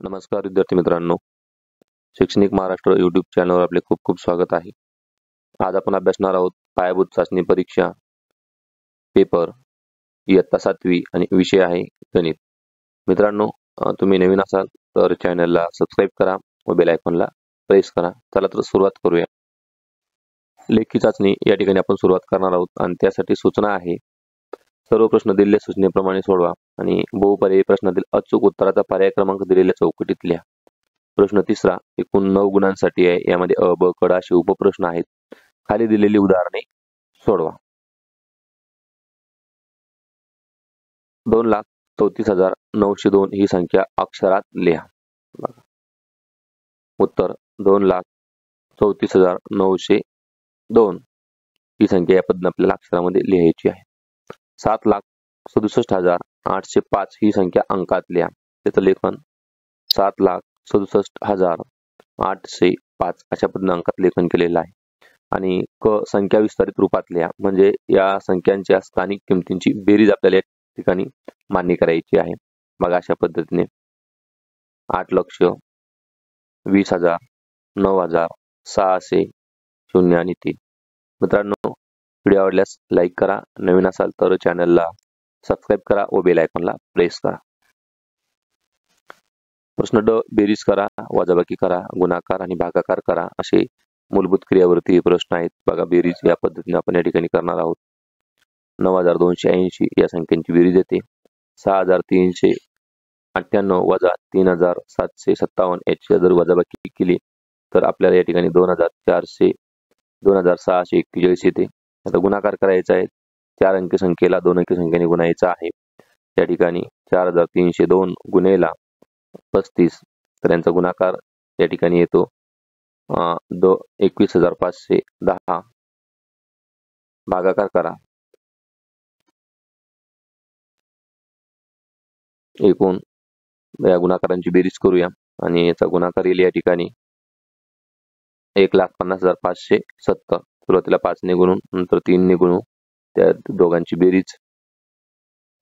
नमस्कार विद्यार्थी मित्रांनो, शैक्षणिक महाराष्ट्र यूट्यूब चॅनलवर आपले खूप खूप स्वागत आहे. आज आपण अभ्यासणार आहोत पायाभूत चाचणी परीक्षा पेपर इयत्ता 7वी आणि विषय आहे गणित. मित्रांनो, तुम्ही नवीन असाल तर चॅनलला सबस्क्राईब करा व बेल आयकॉनला प्रेस करा. चला तर सुरुवात करूया. लेखी चाचणी या ठिकाणी आपण सुरुवात करणार आहोत आणि त्यासाठी सूचना आहे. सर्व प्रश्न दिलेल्या सूचनेप्रमाणे सोडवा आणि बहुपर्यायी प्रश्नातील अचूक उत्तराचा पर्याय क्रमांक दिलेल्या चौकटीत लिहा. प्रश्न तिसरा एकूण 9 गुणांसाठी आहे. यामध्ये अ, ब, क असे उपप्रश्न आहेत. खाली दिलेली उदाहरणे सोडवा. 2,34,902 ही संख्या अक्षरात लिहा. उत्तर 2,34,902 ही संख्या या पद्धतीने आपल्याला अक्षरामध्ये लिहायची आहे. 7,67,805 ही संख्या अंकात लिहा. त्याचं लेखन 7,67,805 अशा पद्धतीने अंकात लेखन केलेलं आहे. आणि क संख्या विस्तारित रूपात लिहा. म्हणजे या संख्यांच्या स्थानिक किमतींची बेरीज आपल्याला या ठिकाणी मान्य करायची आहे. बघा अशा पद्धतीने 8,00,000, 20,000, 9,000, 600, 0 आणि 3. मित्रांनो, व्हिडिओ आवडल्यास लाईक करा, नवीन असाल तर चॅनलला सबस्क्राईब करा व बेल आयकॉनला प्रेस करा. प्रश्न ड, बेरीज करा, वजाबाकी करा, गुणाकार आणि भागाकार करा असे मूलभूत क्रियावरती प्रश्न आहेत. बघा, बेरीज या पद्धतीने आपण या ठिकाणी करणार आहोत. 9,280 या संख्यांची बेरीज येते. 6,398 वजा 3,757 याची जर वजाबाकी केली तर आपल्याला या ठिकाणी 2,641 येते. आता गुणाकार करायचा आहे. 4 अंकी संख्येला 2 अंकी संख्येने गुणायचा आहे. या ठिकाणी 4,302 गुणेला 35 तर यांचा गुणाकार या ठिकाणी येतो 21,510. भागाकार करा. एकूण या गुणाकारांची बेरीज करूया आणि याचा गुणाकार येईल या ठिकाणी 1,50,570. सुरुवातीला 5 ने गुणून नंतर 3 ने गुणू त्या दोघांची बेरीज.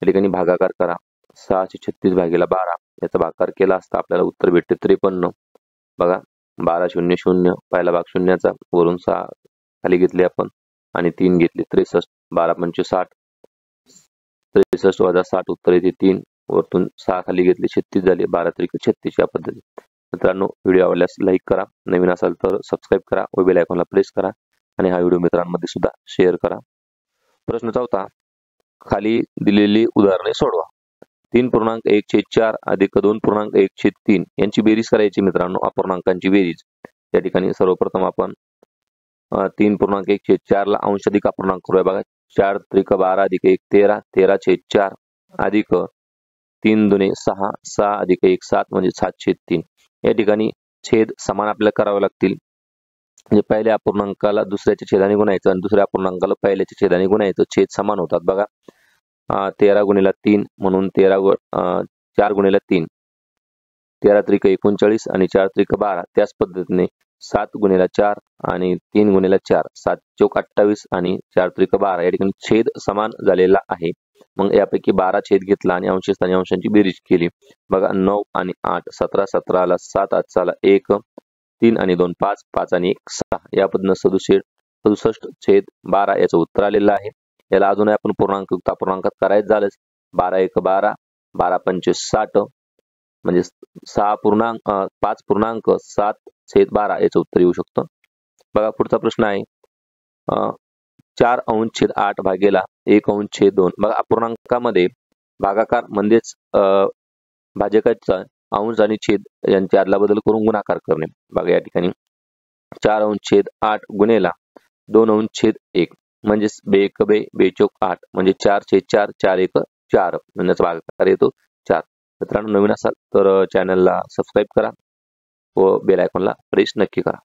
या ठिकाणी भागाकार करा. 636 भागिले 12 याचा भागाकार केला असता आपल्याला उत्तर भेटते 53. बघा, 12 0 0 पहिला भाग शून्याचा, वरून 6 खाली घेतले आपण आणि 3 घेतले 63. 12 पंचे 60, 63 वजा 60 उत्तर येते 3. वरतून 6 खाली घेतले 36 झाले. 12 त्रिक 36 या पद्धती. मित्रांनो, व्हिडिओ आवडल्यास लाईक करा, नवीन असाल तर सबस्क्राईब करा व बेल आयकॉनला प्रेस करा आणि हा व्हिडिओ मित्रांमध्ये सुद्धा शेअर करा. प्रश्न 4, खाली दिलेली उदाहरणे सोडवा. 3.1/4 अधिक 2.1/3 यांची बेरीज करायची. मित्रांनो, अपूर्णांकांची बेरीज. या ठिकाणी सर्वप्रथम आपण 3.1/4 ला अंश अधिक अपूर्णांक करूया. बघा, 4 त्रिक 12 अधिक 1 13, 13/4 अधिक 3 दुने 6, 6 अधिक 1 7 म्हणजे 7/3. या ठिकाणी छेद समान आपल्याला करावे लागतील. म्हणजे पहिल्या अपूर्णांकाला दुसऱ्याच्या छेदाने गुणायचं आणि दुसऱ्या अपूर्णांकाला पहिल्याच्या छेदाने गुणायचं. छेद समान होतात. बघा, 13 गुणिले 3 म्हणून 4 गुणिले 3 13 त्रिक 39 आणि 4 त्रिक 12. त्याच पद्धतीने 7 गुणिले 4 आणि 3 गुणिले 4 7 चौक 28 आणि 4 त्रिक 12. या ठिकाणी छेद समान झालेला आहे. मग यापैकी 12 छेद घेतला आणि अंशस्थानी अंशांची बेरीज केली. बघा, 9 आणि 8 17, 17ला 7 8 1 3 आणि 2 5 5 आणि 1 6 या पद्धतीने 67/12 याचं उत्तर आलेलं आहे. याला अजूनही आपण पूर्णांकयुक्त अपूर्णांकात करायचं झालं 12 1 12, 12 पंचे 60 म्हणजे 5.7/12 याचं उत्तर येऊ शकतं. बघा, पुढचा प्रश्न आहे 4/8 भागेला 1/2. बघा, अपूर्णांकामध्ये भागाकार म्हणजेच भाजकाचा अंश आणि छेद यांची अदलाबदल करून गुणाकार करणे. बघा, या ठिकाणी 4/8 गुणेला 2/1 म्हणजे 2 1 2 2 चौक 8 म्हणजे 4/4 4 1 4 म्हणजे भागाकार येतो 4. मित्रांनो, नवीन असाल तर चॅनलला सबस्क्राईब करा व बेल आयकॉनला प्रेस नक्की करा.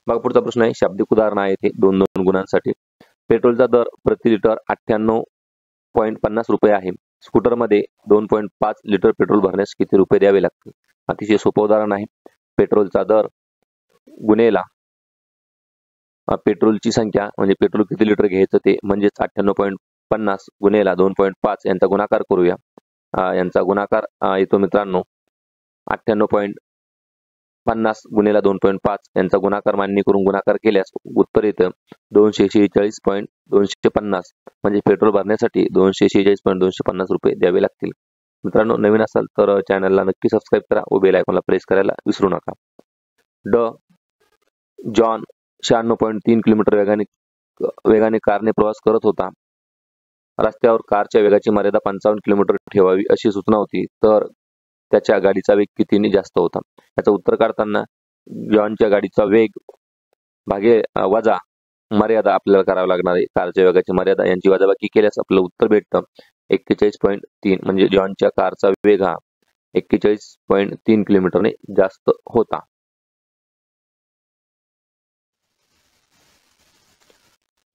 बघा, पुढचा प्रश्न आहे शाब्दिक उदाहरण आहे ते 2 गुणांसाठी. पेट्रोलचा दर प्रति लिटर 98.50 रुपये आहे. स्कूटरमध्ये 2.5 लिटर पेट्रोल भरण्यास किती रुपये द्यावे लागतील? अतिशय सोपं उदाहरण आहे. पेट्रोलचा दर गुणेला पेट्रोलची संख्या म्हणजे पेट्रोल किती लिटर घ्यायचं ते म्हणजेच 50 गुणेला 2.5 यांचा गुणाकार करूया. यांचा गुणाकार येतो मित्रांनो 98.50 गुणेला 2.5 यांचा गुणाकार मान्य करून गुणाकार केल्यास उत्तर येतं 246.250. म्हणजे पेट्रोल भरण्यासाठी 246.250 रुपये द्यावे लागतील. मित्रांनो, नवीन असाल तर चॅनलला नक्की सबस्क्राईब करा व बेल आयकॉनला प्रेस करायला विसरू नका. जॉन 96.3 किलोमीटर वेगाने कारने प्रवास करत होता. रस्त्यावर कारच्या वेगाची मर्यादा 55 किलोमीटर ठेवावी अशी सूचना होती, तर त्याच्या गाडीचा वेग कितीने जास्त होता? याचं उत्तर काढताना जॉनच्या गाडीचा वेग भागे वजा मर्यादा आपल्याला करावं लागणार आहे. कारच्या वेगाची मर्यादा यांची वजाबाकी केल्यास आपल्याला उत्तर भेटतं 41.3. म्हणजे जॉनच्या कारचा वेग हा 41.3 किलोमीटरने जास्त होता.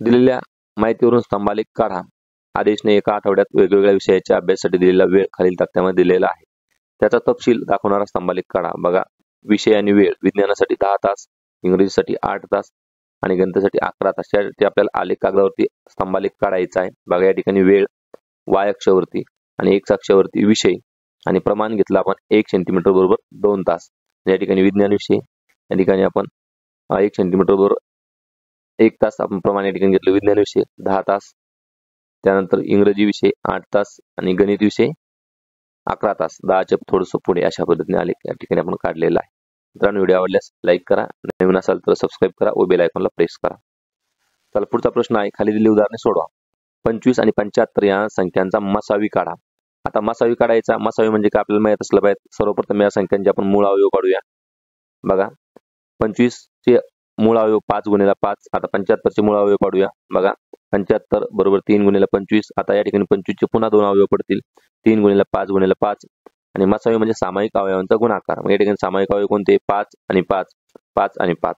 दिलेल्या माहितीवरून स्तंभालेख काढा. आदेशने एका आठवड्यात वेगवेगळ्या विषयाच्या अभ्यासासाठी दिलेला वेळ खालील तक्त्यामध्ये दिलेला आहे. त्याचा तपशील दाखवणारा स्तंभालेख काढा. बघा, विषय आणि वेळ: विज्ञानासाठी 10 तास, इंग्रजीसाठी 8 तास आणि गणितासाठी 11 तास. यासाठी आपल्याला आलेख कागदावरती स्तंभालेख काढायचा आहे. बघा, या ठिकाणी वेळ वाय अक्षावरती आणि एक्स अक्षावरती विषय आणि प्रमाण घेतलं आपण 1 सेंटीमीटर बरोबर 2 तास. या ठिकाणी विज्ञान विषय, या ठिकाणी आपण 1 सेंटीमीटर बरोबर 1 तास आपण प्रमाण या ठिकाणी घेतलं. विज्ञान विषय 10 तास, त्यानंतर इंग्रजी विषय 8 तास आणि गणित विषय 11 तास. 10च्या थोडंसं पुढे अशा पद्धतीने आलेख या ठिकाणी आपण काढलेला आहे. मित्रांनो, व्हिडिओ आवडल्यास लाईक करा, नवीन असाल तर सबस्क्राईब करा व बेल आयकॉनला प्रेस करा. चला, पुढचा प्रश्न आहे, खाली दिलेली उदाहरणे सोडवा. 25 आणि 75 या संख्यांचा मसावी काढा. आता मसावी काढायचा. मसावी म्हणजे काय आपल्याला माहित असलं पाहिजे. सर्वप्रथम या संख्यांचे आपण मूळ अवयव काढूया. बघा, 25 चे मूळ अवयव 5 गुणिले 5. आता 75 चे मूळ अवयव काढूया. बघा, 75 बरोबर 3 गुणिले 25. आता या ठिकाणी 25 चे पुन्हा 2 अवयव पडतील. 3 गुणिले 5 गुणिले 5 आणि मसावी म्हणजे सामायिक अवयवांचा गुणाकार. मग या ठिकाणी सामायिक अवयव कोणते? 5 आणि 5, 5 आणि 5.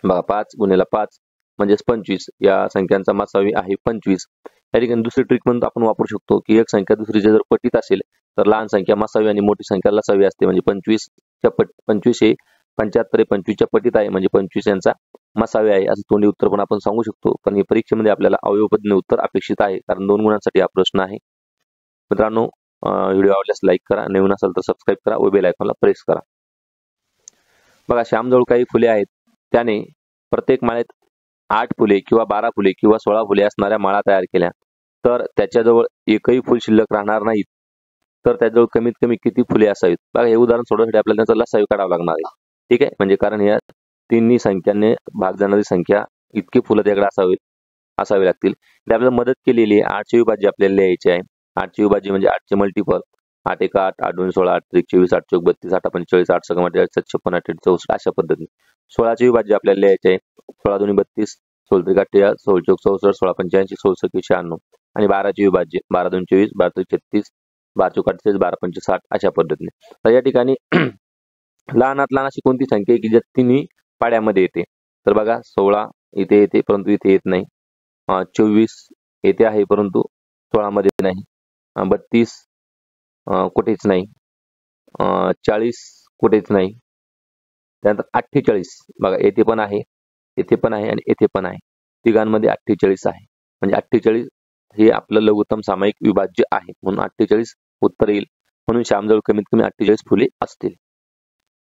बघा, 5 गुणिले 5 म्हणजे 25. या संख्यांचा मसावी आहे 25. या ठिकाणी दुसरी ट्रिक म्हणून आपण वापरू शकतो की एक संख्या दुसरीच्या जर पटीत असेल तर लहान संख्या मसावी आणि मोठी संख्या लसावी असते. म्हणजे 25 हे 75 25च्या पटीत आहे, म्हणजे 25 यांचा मसावी आहे असं तोंडी उत्तर पण आपण सांगू शकतो. पण ही परीक्षेमध्ये आपल्याला अवयवपद्धतीने उत्तर अपेक्षित आहे, कारण 2 गुणांसाठी हा प्रश्न आहे. मित्रांनो, व्हिडिओ आवडल्यास लाईक करा, नवीन असाल तर सबस्क्राईब करा व बेल आयकॉनला प्रेस करा. बघा, श्यामजवळ काही फुले आहेत. त्याने प्रत्येक माळेत 8 फुले किंवा 12 फुले किंवा 16 फुले असणाऱ्या माळा तयार केल्या, तर त्याच्याजवळ एकही फुल शिल्लक राहणार नाहीत, तर त्याजवळ कमीत कमी किती फुले असावीत? बघा, हे उदाहरण सोडवण्यासाठी आपल्याला त्याचा लसावी काढावा लागणार आहे. ठीक आहे, म्हणजे कारण या तिन्ही संख्यांनी भाग जाणारी संख्या इतकी फुलं त्याकडे असावी लागतील. ते आपल्याला मदत केलेली आहे. 8चे विभाज्य आपल्याला लिहायचे आहे. 8चे विभाज्य म्हणजे 8चे मल्टिपल. 8 1 8, 8 2 16, 8 3 24, 8 4 32, 8 45, 8 6 48, 7 56, 8 8 64 अशा पद्धतीने. 16चे विभाज्य आपल्याला लिहायचे आहे. 16 2 32, 16 3 48, 16 4 64, 16 85, 16 1 96 आणि 12चे विभाज्य 12 2 24, 12 3 36, 12 4 48, 12 5 60 अशा पद्धतीने. तर या ठिकाणी लहानात लहान अशी कोणती संख्या आहे की ज्या तिन्ही पाड्यामध्ये येते? तर बघा, 16 इथे येते परंतु इथे येत नाही. 24 येथे आहे परंतु 16 मध्ये नाही. 32 कुठेच नाही. 40 कुठेच नाही. त्यानंतर 48 बघा, येथे पण आहे, येथे पण आहे आणि येथे पण आहे. तिघांमध्ये 48 आहे. म्हणजे 48 हे आपलं लघुत्तम सामायिक विभाज्य आहे, म्हणून 48 उत्तर येईल. म्हणून श्यामजवळ कमीत कमी 48 फुले असतील.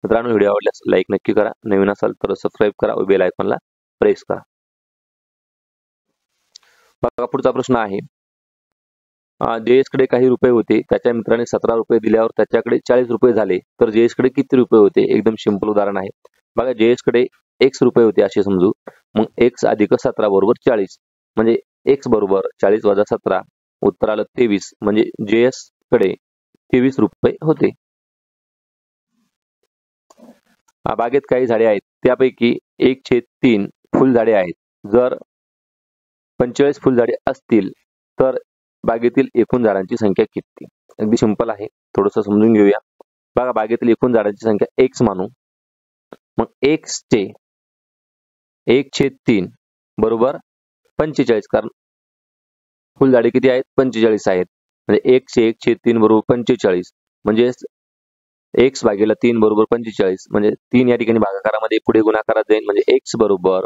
मित्रांनो, व्हिडिओ आवडल्यास लाईक नक्की करा, नवीन असाल तर सबस्क्राईब करा व बेल आयकॉनला प्रेस करा. बघा, पुढचा प्रश्न आहे, जयेशकडे काही रुपये होते. त्याच्या मित्राने 17 रुपये दिल्यावर त्याच्याकडे 40 रुपये झाले, तर जयेशकडे किती रुपये होते? एकदम सिंपल उदाहरण आहे. बघा, जयेशकडे x रुपये होते असे समजू. मग x अधिक 17 बरोबर 40, म्हणजे x बरोबर 40 वजा 17, उत्तर आलं 23. म्हणजे जयेशकडे 23 रुपये होते. बागेत काही झाडे आहेत, त्यापैकी 1/3 फुलझाडे आहेत. जर 45 फुलझाडे असतील तर बागेतील एकूण झाडांची संख्या किती? अगदी सिंपल आहे, थोडंसं समजून घेऊया. बघा, बागेतील एकूण झाडांची संख्या x मानू. मग x चे 1/3 बरोबर 45, कारण फुलझाडे किती आहेत? 45 आहेत. म्हणजे 1 चे 1/3 बरोबर 45, म्हणजे x भागीला 3 बरोबर 45. म्हणजे 3 या ठिकाणी भागाकारामध्ये पुढे गुणाकारात जाईल, म्हणजे x बरोबर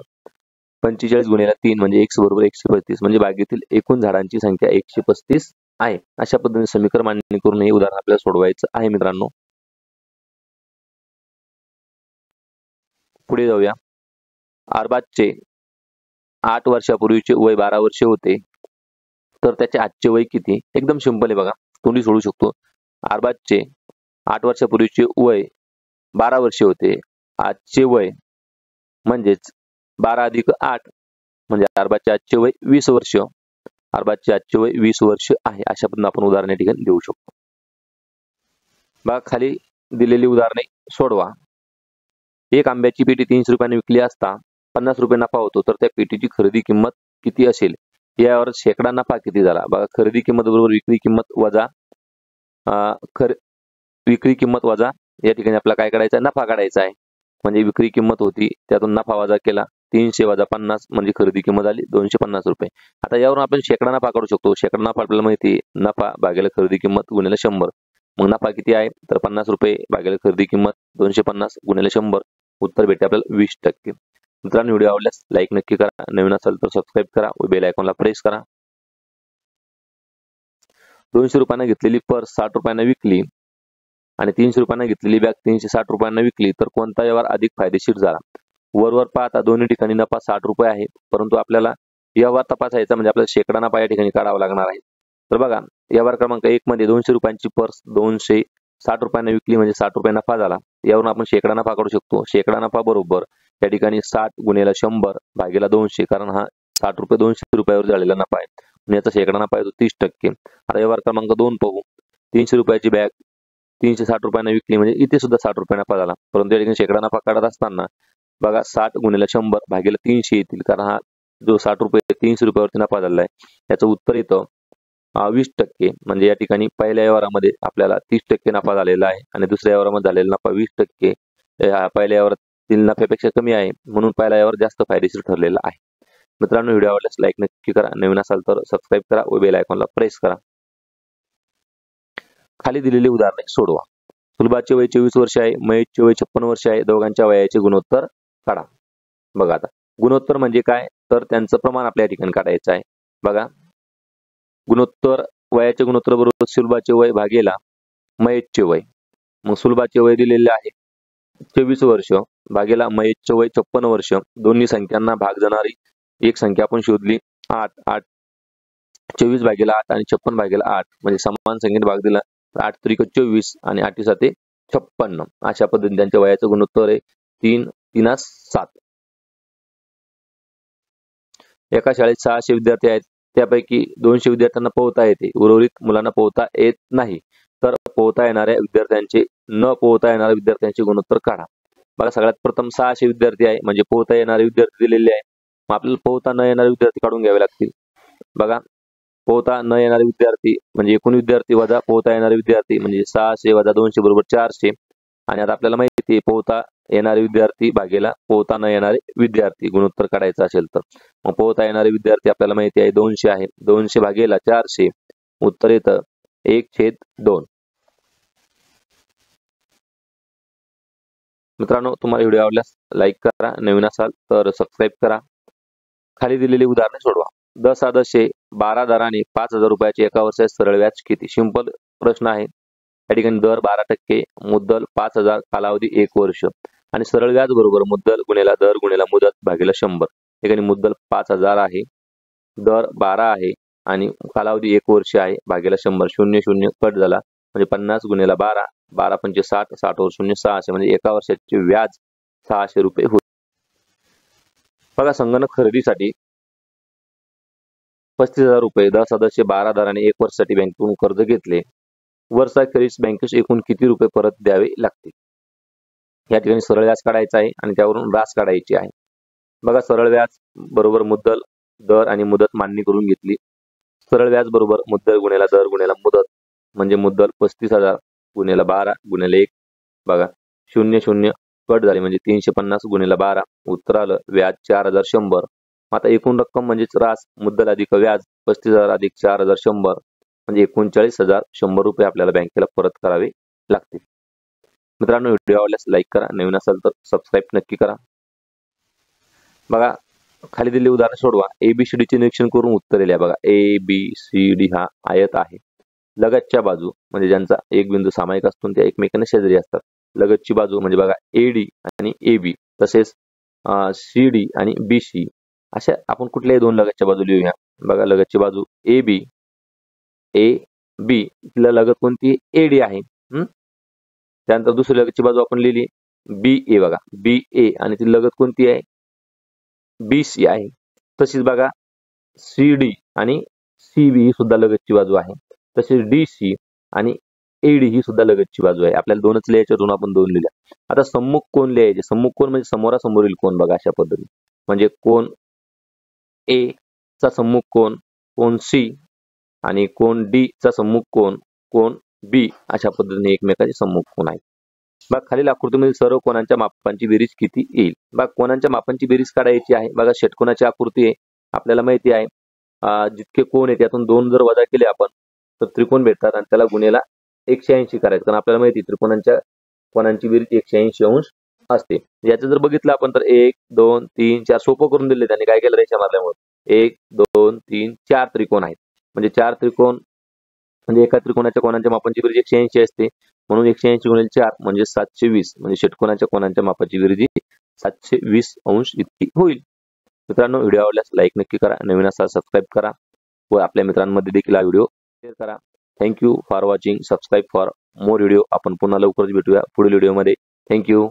45 गुणिले 3 म्हणजे x बरोबर 135 म्हणजे बागेतील एकूण झाडांची संख्या 135 आहे. अशा पद्धतीने समीकरण मांडणी करून हे उदाहरण आपल्याला सोडवायचं आहे मित्रांनो. पुढे जाऊया. अरबाजचे 8 वर्षापूर्वीचे वय 12 वर्षे होते, तर त्याचे आजचे वय किती? एकदम सिंपल आहे बघा, तुम्ही सोडू शकतो. अरबाजचे 8 वर्षापूर्वीचे वय 12 वर्षे होते, आजचे वय म्हणजेच 12 अधिक 8 म्हणजे अरबाजचे आजचे वय 20 वर्ष. अरबाजचे आजचे वय 20 वर्ष आहे. अशा पद्धतीने आपण उदाहरण या ठिकाणी देऊ शकतो. बघा खाली दिलेली उदाहरणे सोडवा. एक आंब्याची पेटी 300 रुपयांनी विकली असता 50 रुपये नफा होतो, तर त्या पेटीची खरेदी किंमत किती असेल? यावर शेकडा नफा किती झाला? बघा खरेदी किंमत बरोबर विक्री किंमत वजा विक्री किंमत वजा या ठिकाणी आपल्याला काय करायचं आहे? नफा काढायचा आहे. म्हणजे विक्री किंमत होती त्यातून नफा वजा केला, 300 वजा 50 म्हणजे खरेदी किंमत आली 250 रुपये. आता यावरून आपण शेकडा नफा काढू शकतो. शेकडा नफा आपल्याला माहिती आहे, नफा भागिले खरेदी किंमत गुणिले 100. मग नफा किती आहे? तर 50 रुपये भागिले खरेदी किंमत 250 गुणिले 100. उत्तर भेटते आपल्याला 20%. मित्रांनो व्हिडिओ आवडल्यास लाईक नक्की करा, नवीन असेल तर सबस्क्राईब करा व बेल आयकॉनला प्रेस करा. 200 रुपयांना घेतलेली पर्स 60 रुपयांना विकली आणि 300 रुपयांना घेतलेली बॅग 360 रुपयांना विकली, तर कोणता व्यवहार अधिक फायदेशीर झाला? वरवर पाहता दोन्ही ठिकाणी नफा 60 रुपये आहे, परंतु आपल्याला व्यवहार तपासायचा म्हणजे आपल्याला शेकडा नफा या ठिकाणी काढावा लागणार आहे. तर बघा व्यवहार क्रमांक 1 मध्ये 200 रुपयांची पर्स 260 रुपयांना विकली म्हणजे 60 रुपये नफा झाला. यावरून आपण शेकडा नफा काढू शकतो. शेकडा नफा बरोबर या ठिकाणी 60 गुणिले 100 भागिले 200, कारण हा 60 रुपये 200 रुपयावर झालेला नफा आहे आणि याचा शेकडा नफा येतो 30%. आता व्यवहार क्रमांक 2 पाहू. 300 रुपयाची बॅग 360 रुपयांना विकली म्हणजे इथे सुद्धा 60 रुपये नफा झाला, परंतु या ठिकाणी शेकडा नफा काढत असताना बघा 60 गुणिले 100 भागिले 300 येतील, कारण हा जो 60 रुपये 300 रुपयावरती नफा झालेला आहे याचं उत्तर येतं 20%. म्हणजे या ठिकाणी पहिल्या व्यवहारामध्ये आपल्याला 30% नफा झालेला आहे आणि दुसऱ्या व्यवहारामध्ये झालेला नफा 20%. पहिल्या व्यवहारातील नफ्यापेक्षा कमी आहे, म्हणून पहिला व्यवहार जास्त फायदेशीर ठरलेला आहे. मित्रांनो व्हिडिओ आवडल्यास लाईक नक्की करा, नवीन असाल तर सबस्क्राईब करा व बेल आयकॉनला प्रेस करा. खाली दिलेली उदाहरणे सोडवा. सुलभाचे वय 24 वर्ष आहे, महेशचे वय 56 वर्ष आहे, दोघांच्या वयाचे गुणोत्तर काढा. बघा आता गुणोत्तर म्हणजे काय? तर त्यांचं प्रमाण आपल्या ठिकाणी काढायचं आहे. बघा गुणोत्तर वयाचे गुणोत्तर बरोबर सुलभाचे वय भागेला महेशचे वय. मग सुलभाचे वय दिलेले आहे 24 वर्ष भागेला महेशचे वय 56 वर्ष. दोन्ही संख्यांना भाग जाणारी एक संख्या आपण शोधली 8. 24 भागेला 8 आणि 56 भागेला 8 म्हणजे समान संख्येने भाग दिला 8 त्रिक 24 आणि 8 7 56. अशा पद्धतीने त्यांच्या वयाचं गुणोत्तर आहे 3 3 7. एका शाळेत 600 विद्यार्थी आहेत, त्यापैकी 200 विद्यार्थ्यांना पोहता येते, उर्वरित मुलांना पोहता येत नाही, तर पोहता येणाऱ्या विद्यार्थ्यांचे न पोहता येणाऱ्या विद्यार्थ्यांचे गुणोत्तर काढा. बघा सगळ्यात प्रथम 600 विद्यार्थी आहे म्हणजे पोहता येणारे विद्यार्थी दिलेले आहे. मग आपल्याला पोहता न येणारे विद्यार्थी काढून घ्यावे लागतील. बघा पोहता न येणारे विद्यार्थी म्हणजे एकूण विद्यार्थी वजा पोहता येणारे विद्यार्थी म्हणजे 600 वजा 200 बरोबर 400. आणि आता आपल्याला माहिती आहे पोहता येणारे विद्यार्थी भागेला पोहता न येणारे विद्यार्थी गुणोत्तर काढायचं असेल तर मग पोहता येणारे विद्यार्थी आपल्याला माहिती आहे 200 आहे, 200 भागेला 400 उत्तर येतं 1/2. मित्रांनो तुम्हाला व्हिडिओ आवडल्यास लाईक करा, नवीन असाल तर सबस्क्राईब करा. खाली दिलेली उदाहरणे सोडवा. 10 सदस्य 12 दराने 5000 रुपयाचे एका वर्षात सरळ व्याज किती? सिंपल प्रश्न आहे. या ठिकाणी दर 12%, मुद्दल 5000, कालावधी 1 वर्ष आणि सरळ व्याज बरोबर मुद्दल गुणिला दर गुणिला मुदत भागिले 100. ठिकाणी मुद्दल 5000 आहे, दर 12 आहे आणि कालावधी 1 वर्ष आहे भागिले 100. 0 0 कट झाला म्हणजे 50 गुणिला 12, 12 पंचे 60, 60 वर 0 600 म्हणजे एका वर्षाचे व्याज 600 रुपये होते. बघा संगणक खरेदीसाठी 35000 रुपये 10 सदस्य 12 दराने 1 वर्षासाठी बँकेकडून कर्ज घेतले. वर्षाखेरीस बँकेस एकूण किती रुपये परत द्यावे लागतील? या ठिकाणी सरळ व्याज काढायचा आहे आणि त्यावरून रास काढायची आहे. बघा सरळ व्याज बरोबर मुद्दल दर आणि मुदत मान्य करून घेतली. सरळ व्याज बरोबर मुद्दल गुणिला दर गुणिला मुदत म्हणजे मुद्दल 35000 गुणिला 12 गुणिले 1. बघा 0 0 कट झाले म्हणजे 350 गुणिला 12 उत्तर आलं व्याज 4100. आता एकूण रक्कम म्हणजेच रास मुद्दल अधिक व्याज 35000 अधिक 4100 म्हणजे 39100 रुपये आपल्याला बँकेला परत करावे लागतील. मित्रांनो व्हिडिओ आवडल्यास लाईक करा, नवीन असाल तर सबस्क्राईब नक्की करा. बघा खाली दिलेले उदाहरण सोडवा. ABCD चे निरीक्षण करून उत्तर दिले बघा. ABCD हा आयत आहे. लगतच्या बाजू म्हणजे ज्यांचा एक बिंदू सामायिक असतो त्या एकमेकांना शेजारी असतात. लगतची बाजू म्हणजे बघा AD आणि AB, तसेच CD आणि BC अशा आपण कुठल्याही दोन लगतच्या बाजू लिहूया. बघा लगतची बाजू AB तिला लगत कोणती AD आहे. त्यानंतर दुसरी लगतची बाजू आपण लिहिली BA बघा BA आणि ती लगत कोणती आहे BC आहे. तशीच बघा CD आणि CB ही सुद्धा लगतची बाजू आहे. तसेच DC आणि AD ही सुद्धा लगतची बाजू आहे. आपल्याला दोनच लिहायच्या, दोन आपण दोन लिहिल्या. आता सम्मुख कोण लिहायचे. सम्मुख कोण म्हणजे समोरासमोरील कोण बघा अशा पद्धतीने. म्हणजे कोण A चा सम्मुख कोण C आणि कोण D चा सम्मुख कोण B अशा पद्धतीने एकमेकांचे सम्मुख कोण आहेत. बघा खालील आकृतीमध्ये सर्व कोणांच्या मापांची बेरीज किती येईल. बघा कोणांच्या मापांची बेरीज काढायची आहे. बघा षटकोनाची आकृती आहे. आपल्याला माहिती आहे जितके कोण आहेत त्यातून 2 जर वजा केले आपण तर त्रिकोण भेटतात आणि त्याला गुणेला 180 करायचं. कारण आपल्याला माहिती त्रिकोणांच्या कोणांची बेरीज 180 अंश असते. याचं जर बघितलं आपण तर 1 2 3 4 सोपं करून दिले त्यांनी काय केलं रेषा मारल्यामुळे. 1 2 3 4 त्रिकोण आहेत. म्हणजे 4 त्रिकोण म्हणजे एका त्रिकोणाच्या कोणांच्या मापांची बेरीज 180 असते. म्हणून 180 गुणिले 4 म्हणजे 720 म्हणजे षटकोनाच्या कोणांच्या मापाची बेरीज 720 अंश इतकी होईल. मित्रांनो व्हिडिओ आवडल्यास लाईक नक्की करा, नवीन असाल सबस्क्राईब करा व आपल्या मित्रांमध्ये देखील हा व्हिडिओ शेअर करा. Thank you for watching. Subscribe for more video. आपण पुन्हा लवकरच भेटूया पुढील व्हिडिओमध्ये. थँक्यू.